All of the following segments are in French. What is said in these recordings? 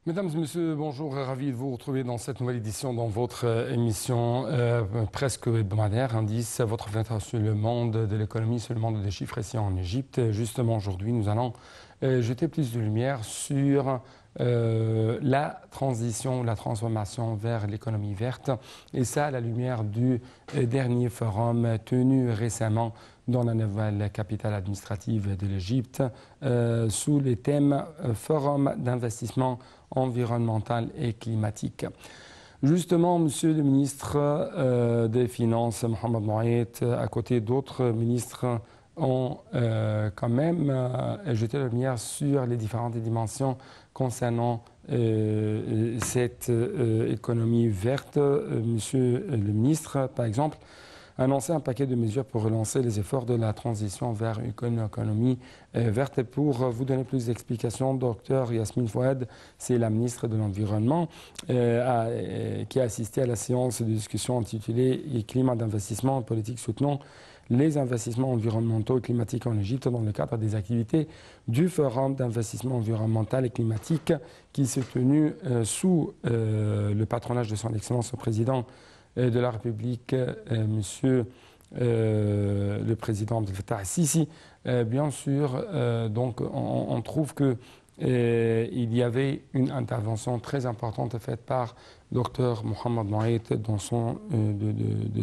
Mesdames et messieurs, bonjour, ravi de vous retrouver dans cette nouvelle édition dans votre émission presque hebdomadaire, Indice, votre fenêtre sur le monde de l'économie, sur le monde des chiffres ici en Égypte. Justement, aujourd'hui, nous allons jeter plus de lumière sur la transition, la transformation vers l'économie verte, et ça à la lumière du dernier forum tenu récemment dans la nouvelle capitale administrative de l'Égypte, sous les thèmes Forum d'investissement environnemental et climatique. Justement, Monsieur le ministre des Finances, Mohamed Moayed, à côté d'autres ministres, ont quand même jeté la lumière sur les différentes dimensions concernant cette économie verte. Monsieur le ministre, par exemple, a annoncé un paquet de mesures pour relancer les efforts de la transition vers une économie verte. Et pour vous donner plus d'explications, Dr Yasmine Fouad, c'est la ministre de l'Environnement, qui a assisté à la séance de discussion intitulée « Climat d'investissement et politique soutenant les investissements environnementaux et climatiques en Égypte » dans le cadre des activités du Forum d'investissement environnemental et climatique qui s'est tenu sous le patronage de son Excellence le Président de la République, Monsieur le Président Abdel Fattah al-Sisi. Bien sûr, donc on trouve que il y avait une intervention très importante faite par Dr Mohamed Moayed de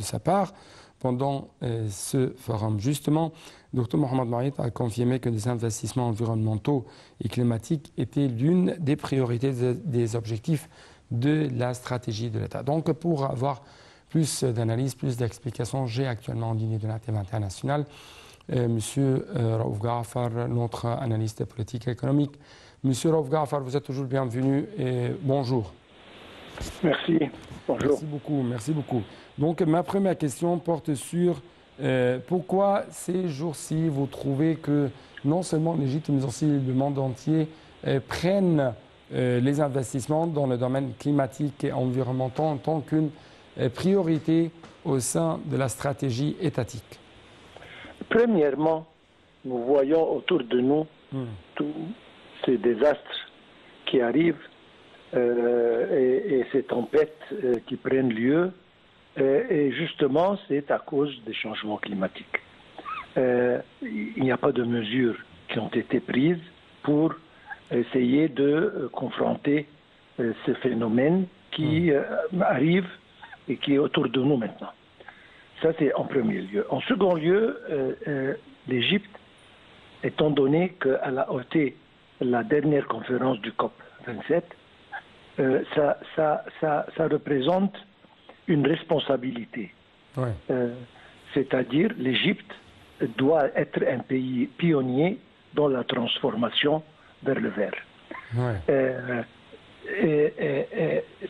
sa part pendant ce forum. Justement, Dr Mohamed Moayed a confirmé que les investissements environnementaux et climatiques étaient l'une des priorités des objectifs de la stratégie de l'État. Donc, pour avoir plus d'analyse, plus d'explications, j'ai actuellement en ligne de la TV internationale Monsieur Raouf Gaafar, notre analyste politique et économique. Monsieur Raouf Gaafar, vous êtes toujours bienvenu et bonjour. Merci. Bonjour. Merci beaucoup, merci beaucoup. Donc, ma première question porte sur pourquoi ces jours-ci, vous trouvez que non seulement l'Égypte, mais aussi le monde entier prennent les investissements dans le domaine climatique et environnemental en tant qu'une priorité au sein de la stratégie étatique? Premièrement, nous voyons autour de nous tous ces désastres qui arrivent et ces tempêtes qui prennent lieu. Et justement, c'est à cause des changements climatiques. Il n'y a pas de mesures qui ont été prises pour essayer de confronter ce phénomène qui arrive et qui est autour de nous maintenant. Ça, c'est en premier lieu. En second lieu, l'Égypte, étant donné qu'elle a ôté la dernière conférence du COP 27, ça représente une responsabilité. Ouais. C'est-à-dire, l'Égypte doit être un pays pionnier dans la transformation vers le vert. Ouais.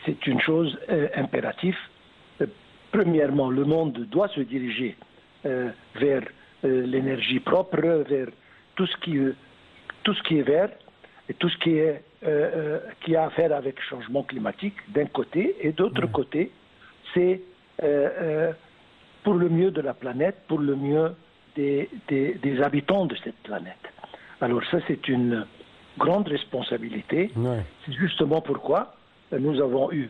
C'est une chose impérative. Premièrement, le monde doit se diriger vers l'énergie propre, vers tout ce qui est vert et tout ce qui a à faire avec le changement climatique d'un côté, et d'autre côté, c'est pour le mieux de la planète, pour le mieux des habitants de cette planète. Alors ça, c'est une grande responsabilité. Ouais. C'est justement pourquoi nous avons eu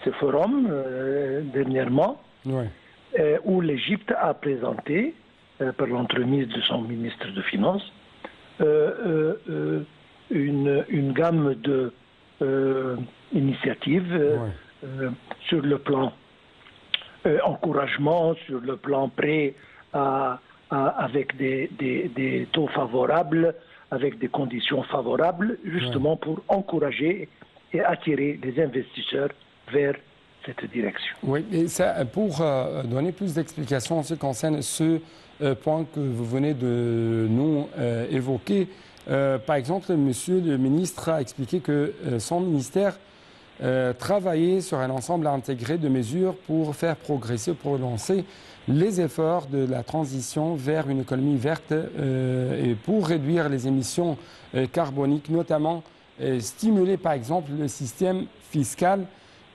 ce forum dernièrement, où l'Égypte a présenté, par l'entremise de son ministre de Finances, une gamme d'initiatives sur le plan encouragement, sur le plan prêt avec des taux favorables, avec des conditions favorables, justement pour encourager et attirer les investisseurs vers cette direction. Oui, et ça, pour donner plus d'explications en ce qui concerne ce point que vous venez de nous évoquer, par exemple, Monsieur le ministre a expliqué que son ministère travaillait sur un ensemble intégré de mesures pour faire progresser, pour lancer les efforts de la transition vers une économie verte et pour réduire les émissions carboniques, notamment stimuler par exemple le système fiscal,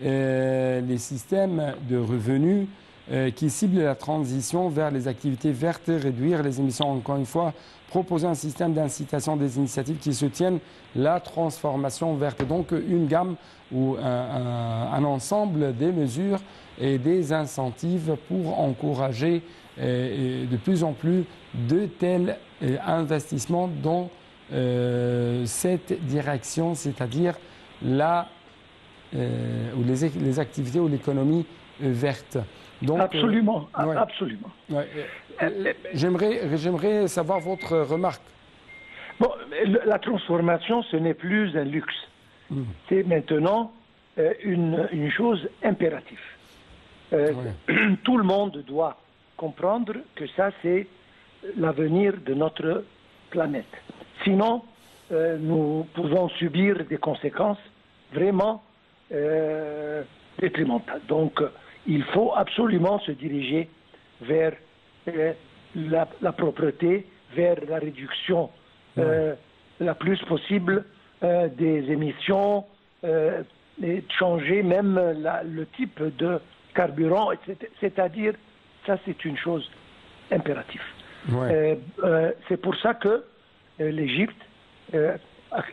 les systèmes de revenus qui cible la transition vers les activités vertes, réduire les émissions, encore une fois, proposer un système d'incitation des initiatives qui soutiennent la transformation verte. Donc une gamme ou un ensemble des mesures et des incentives pour encourager de plus en plus de tels investissements dans cette direction, c'est-à-dire les activités ou l'économie verte. Donc, absolument, ouais. Absolument. Ouais. J'aimerais savoir votre remarque. Bon, la transformation, ce n'est plus un luxe. C'est maintenant une chose impérative. Tout le monde doit comprendre que ça, c'est l'avenir de notre planète. Sinon, nous pouvons subir des conséquences vraiment détrimentales. Donc, il faut absolument se diriger vers la propreté, vers la réduction la plus possible des émissions, et changer même le type de carburant, c'est-à-dire, ça c'est une chose impérative. Ouais. C'est pour ça que l'Égypte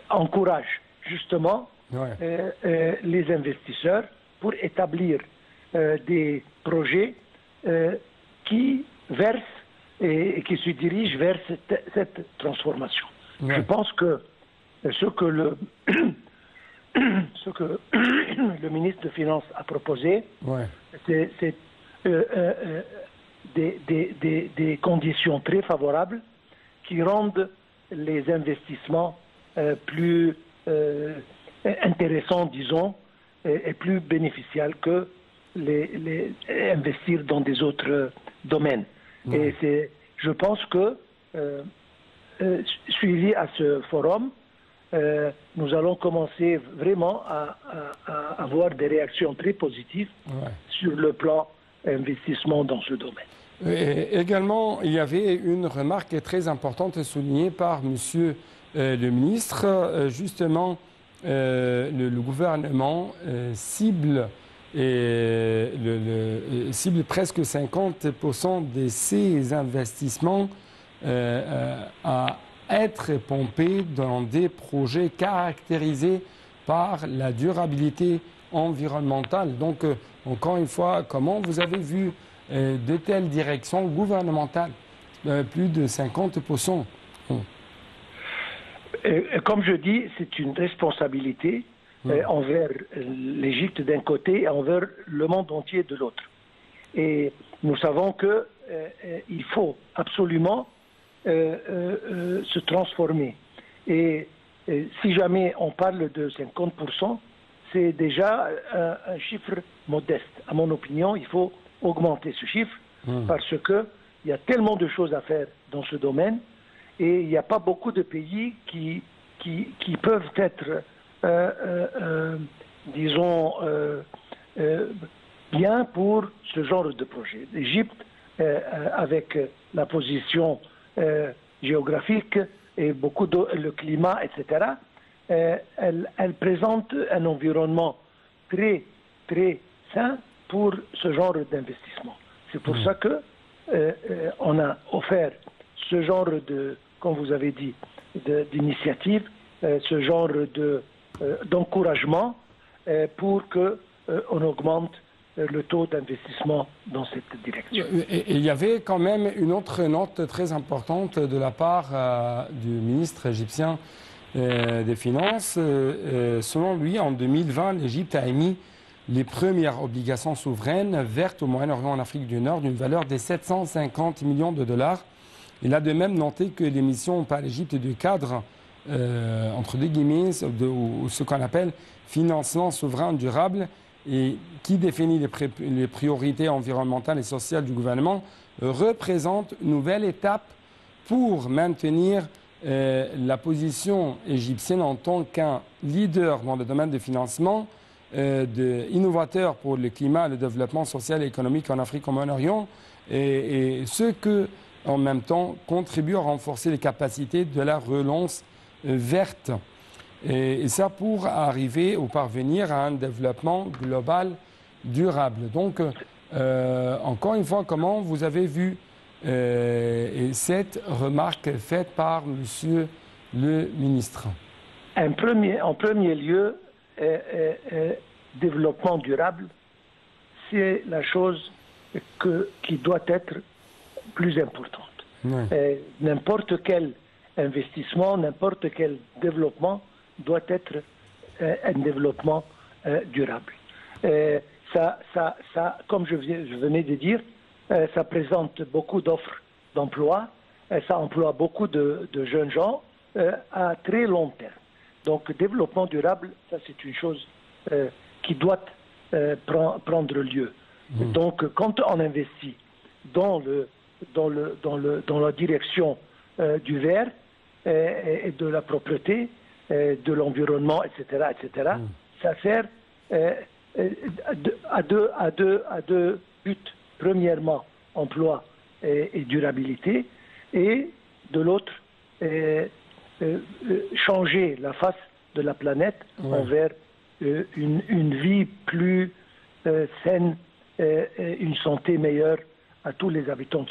encourage justement les investisseurs pour établir des projets qui versent et qui se dirigent vers cette transformation. Ouais. Je pense que ce que le ministre des Finances a proposé, c'est des conditions très favorables qui rendent les investissements plus intéressants, disons, et plus bénéficiables que les investir dans des autres domaines. Et je pense que, suivi à ce forum, nous allons commencer vraiment à avoir des réactions très positives sur le plan investissement dans ce domaine. Et également, il y avait une remarque très importante soulignée par Monsieur le ministre. Justement, le gouvernement cible presque 50% de ces investissements à être pompés dans des projets caractérisés par la durabilité environnementale. Donc, encore une fois, comment vous avez vu de telles directions gouvernementales, plus de 50%? Comme je dis, c'est une responsabilité envers l'Égypte d'un côté et envers le monde entier de l'autre. Et nous savons qu'il faut absolument se transformer. Et si jamais on parle de 50%, c'est déjà un chiffre modeste. À mon opinion, il faut augmenter ce chiffre parce qu'il y a tellement de choses à faire dans ce domaine et il n'y a pas beaucoup de pays qui peuvent être, disons, bien pour ce genre de projet. L'Égypte, avec la position géographique et le climat, etc., elle présente un environnement très, très sain pour ce genre d'investissement. C'est pour ça que on a offert ce genre de, comme vous avez dit, d'initiative, ce genre d'encouragement pour qu'on augmente le taux d'investissement dans cette direction. Et il y avait quand même une autre note très importante de la part du ministre égyptien des Finances. Selon lui, en 2020, l'Égypte a émis les premières obligations souveraines vertes au Moyen-Orient, en Afrique du Nord, d'une valeur de 750 millions de dollars. Il a de même noté que l'émission par l'Égypte du cadre, entre deux guillemets, ou ce qu'on appelle financement souverain durable, et qui définit les priorités environnementales et sociales du gouvernement, représente une nouvelle étape pour maintenir la position égyptienne en tant qu'un leader dans le domaine du financement, innovateur pour le climat, le développement social et économique en Afrique au Moyen-Orient, et ce que, en même temps, contribue à renforcer les capacités de la relance verte. Et ça pour arriver ou parvenir à un développement global durable. Donc, Encore une fois, comment vous avez vu cette remarque faite par Monsieur le ministre? En premier lieu, développement durable, c'est la chose qui doit être plus importante. Oui. N'importe quel investissement, n'importe quel développement doit être un développement durable. Comme je venais de dire, ça présente beaucoup d'offres d'emploi, ça emploie beaucoup de jeunes gens à très long terme. Donc, développement durable, ça c'est une chose qui doit prendre lieu. Donc, quand on investit dans la direction du vert et de la propreté, de l'environnement, etc., ça sert à deux buts. Premièrement, emploi et durabilité, et de l'autre, changer la face de la planète envers une vie plus saine, une santé meilleure à tous les habitants.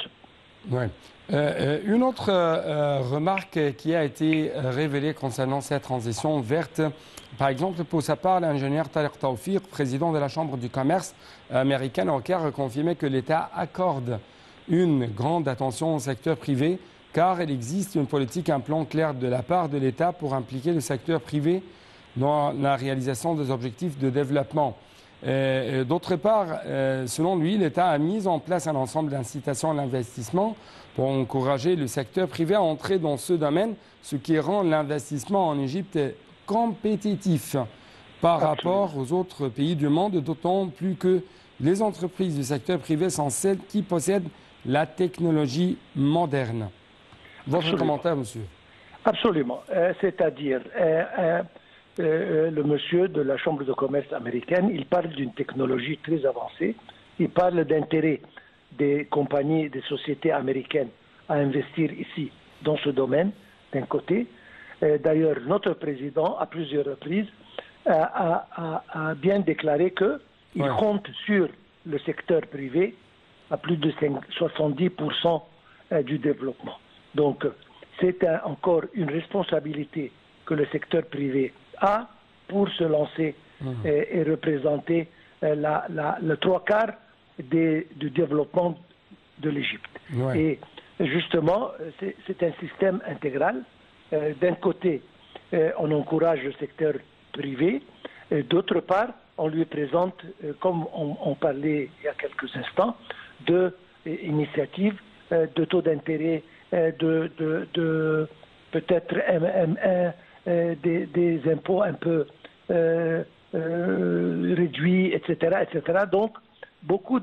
Oui. Une autre remarque qui a été révélée concernant cette transition verte, par exemple, pour sa part, l'ingénieur Tariq Tawfiq, président de la Chambre du commerce américaine au Caire, a confirmé que l'État accorde une grande attention au secteur privé, car il existe une politique, un plan clair de la part de l'État pour impliquer le secteur privé dans la réalisation des objectifs de développement. D'autre part, selon lui, l'État a mis en place un ensemble d'incitations à l'investissement pour encourager le secteur privé à entrer dans ce domaine, ce qui rend l'investissement en Égypte compétitif par rapport aux autres pays du monde, d'autant plus que les entreprises du secteur privé sont celles qui possèdent la technologie moderne. Votre commentaire, monsieur? Absolument. C'est-à-dire, le monsieur de la Chambre de commerce américaine, il parle d'une technologie très avancée. Il parle d'intérêt des compagnies, des sociétés américaines à investir ici, dans ce domaine, d'un côté. D'ailleurs, notre président, à plusieurs reprises, a bien déclaré qu'il compte sur le secteur privé à plus de 70% du développement. Donc, c'est encore une responsabilité que le secteur privé a pour se lancer et représenter le trois quarts du développement de l'Égypte. Ouais. Et justement, c'est un système intégral. D'un côté, on encourage le secteur privé, d'autre part, on lui présente, comme on parlait il y a quelques instants, d'initiatives, de taux d'intérêt, de peut-être des impôts un peu réduits, etc., etc. Donc, beaucoup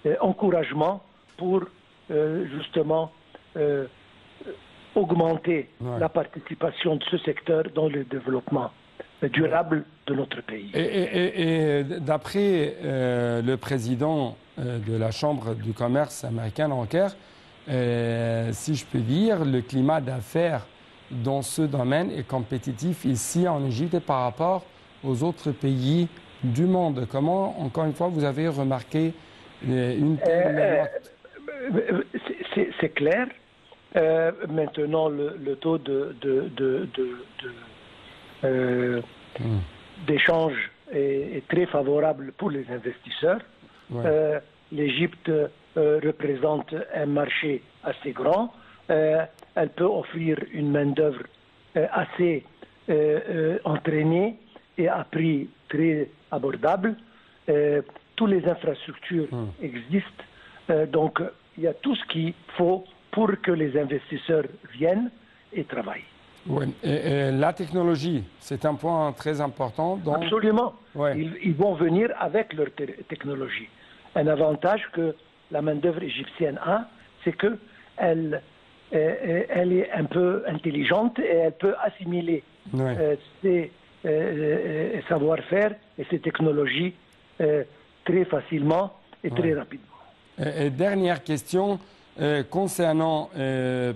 d'encouragement pour justement augmenter la participation de ce secteur dans le développement durable de notre pays. Et d'après le président de la Chambre du commerce américaine en Caire, si je peux dire, le climat d'affaires dans ce domaine est compétitif ici en Égypte par rapport aux autres pays du monde. Comment, encore une fois, vous avez remarqué une telle note? C'est clair. Maintenant, le taux d'échange est très favorable pour les investisseurs. Ouais. L'Égypte représente un marché assez grand. Elle peut offrir une main-d'œuvre assez entraînée et à prix très abordable. Toutes les infrastructures existent. Donc, il y a tout ce qu'il faut pour que les investisseurs viennent et travaillent. Oui. Et la technologie, c'est un point très important. Donc... Absolument. Ouais. Ils vont venir avec leur technologie. Un avantage que la main-d'œuvre égyptienne a, c'est qu'elle est un peu intelligente et elle peut assimiler ses savoir-faire et ses technologies très facilement et très rapidement. Et dernière question, concernant,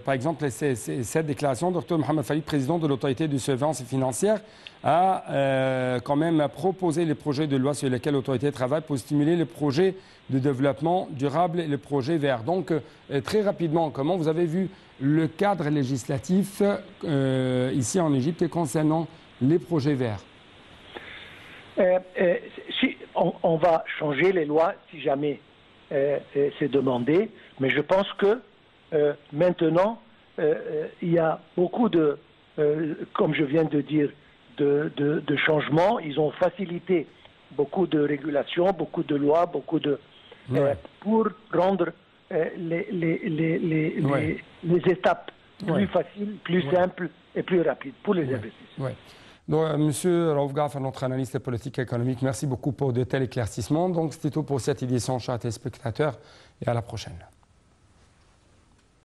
par exemple, cette déclaration, Dr Mohamed Falid, président de l'autorité de surveillance financière, a quand même proposé les projets de loi sur lesquels l'autorité travaille pour stimuler les projets de développement durable et les projets verts. Donc, très rapidement, comment vous avez vu le cadre législatif ici en Égypte concernant les projets verts? Si on va changer les lois si jamais c'est demandé, mais je pense que maintenant, il y a beaucoup de, comme je viens de dire, de changements. Ils ont facilité beaucoup de régulations, beaucoup de lois, beaucoup de pour rendre les étapes plus faciles, plus simples et plus rapides pour les investisseurs. Donc, Monsieur Raouf Ghaffar, notre analyste politique et économique, merci beaucoup pour de tels éclaircissements. Donc, c'était tout pour cette édition, chers téléspectateurs, et à la prochaine.